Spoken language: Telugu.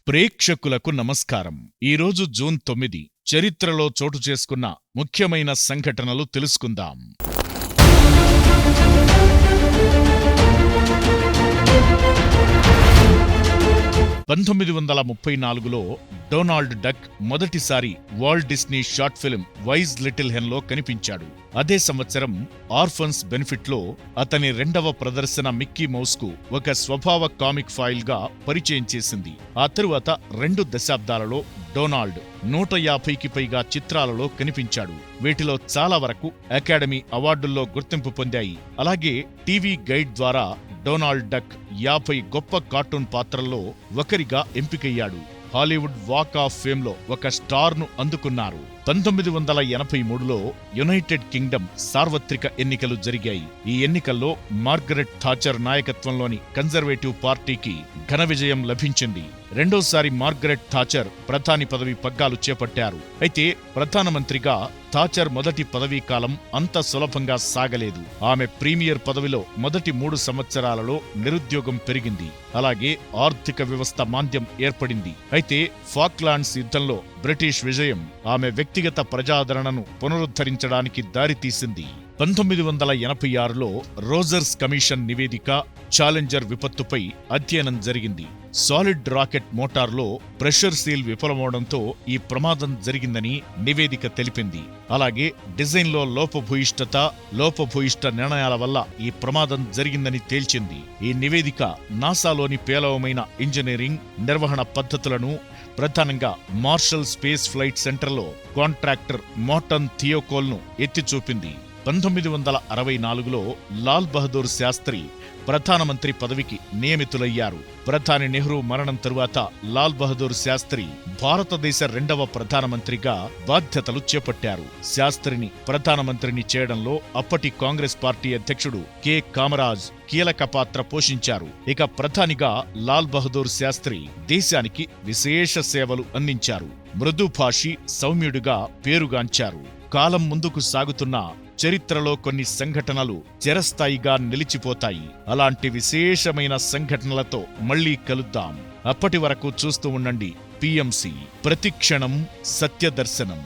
ప్రేక్షకులకు నమస్కారం. ఈరోజు జూన్ 9. చరిత్రలో చోటు చేసుకున్న ముఖ్యమైన సంఘటనలు తెలుసుకుందాం. 1934లో డొనాల్డ్ డక్ మొదటిసారి Walt Disney short film wise little హెన్లో కనిపించాడు. అదే సంవత్సరం ఆర్ఫన్స్ బెనిఫిట్లో అతని రెండవ ప్రదర్శన మిక్కీ మౌస్కు ఒక స్వభావ కామిక్ ఫాయిల్ గా పరిచయం చేసింది. ఆ తరువాత 2 దశాబ్దాలలో డొనాల్డ్ 150కి పైగా చిత్రాలలో కనిపించాడు. వీటిలో చాలా వరకు అకాడమీ అవార్డుల్లో గుర్తింపు పొందాయి. అలాగే టీవీ గైడ్ ద్వారా డొనాల్డ్ డక్ 50 గొప్ప కార్టూన్ పాత్రల్లో ఒకరిగా ఎంపికయ్యాడు. హాలీవుడ్ వాక్ ఆఫ్ ఫేమ్లో ఒక స్టార్ను అందుకున్నారు. 1983లో యునైటెడ్ కింగ్డమ్ సార్వత్రిక ఎన్నికలు జరిగాయి. ఈ ఎన్నికల్లో మార్గరెట్ థాచర్ నాయకత్వంలోని కన్జర్వేటివ్ పార్టీకి ఘన విజయం లభించింది. రెండోసారి మార్గరెట్ థాచర్ ప్రధాని పదవి పగ్గాలు చేపట్టారు. అయితే ప్రధానమంత్రిగా థాచర్ మొదటి పదవీ కాలం అంత సులభంగా సాగలేదు. ఆమె ప్రీమియర్ పదవిలో మొదటి 3 సంవత్సరాలలో నిరుద్యోగం పెరిగింది. అలాగే ఆర్థిక వ్యవస్థ మాంద్యం ఏర్పడింది. అయితే ఫాక్లాండ్స్ యుద్ధంలో బ్రిటిష్ విజయం ఆమె వ్యక్తిగత ప్రజాదరణను పునరుద్ధరించడానికి దారితీసింది. 1986లో రోజర్స్ కమిషన్ నివేదిక ఛాలెంజర్ విపత్తుపై అధ్యయనం జరిగింది. సాలిడ్ రాకెట్ మోటార్లో ప్రెషర్ సీల్ విఫలమవడంతో ఈ ప్రమాదం జరిగిందని నివేదిక తెలిపింది. అలాగే డిజైన్లో లోపభూయిష్ట నిర్ణయాల వల్ల ఈ ప్రమాదం జరిగిందని తేల్చింది. ఈ నివేదిక నాసాలోని పేలవమైన ఇంజనీరింగ్, నిర్వహణ పద్ధతులను, ప్రధానంగా మార్షల్ స్పేస్ ఫ్లైట్ సెంటర్లో కాంట్రాక్టర్ మోర్టన్ థియోకోల్ను ఎత్తిచూపింది. 1964లో లాల్ బహదూర్ శాస్త్రి ప్రధానమంత్రి పదవికి నియమితులయ్యారు. ప్రధాని నెహ్రూ మరణం తరువాత లాల్ బహదూర్ శాస్త్రి భారతదేశ 2వ ప్రధానమంత్రిగా బాధ్యతలు చేపట్టారు. శాస్త్రిని ప్రధానమంత్రిని చేయడంలో అప్పటి కాంగ్రెస్ పార్టీ అధ్యక్షుడు కె కామరాజ్ కీలక పాత్ర పోషించారు. ఇక ప్రధానిగా లాల్ బహదూర్ శాస్త్రి దేశానికి విశేష సేవలు అందించారు. మృదుభాషి, సౌమ్యుడిగా పేరుగాంచారు. కాలం ముందుకు సాగుతున్న చరిత్రలో కొన్ని సంఘటనలు చిరస్థాయిగా నిలిచిపోతాయి. అలాంటి విశేషమైన సంఘటనలతో మళ్లీ కలుద్దాం. అప్పటి వరకు చూస్తూ ఉండండి PMC, ప్రతిక్షణం సత్యదర్శనం.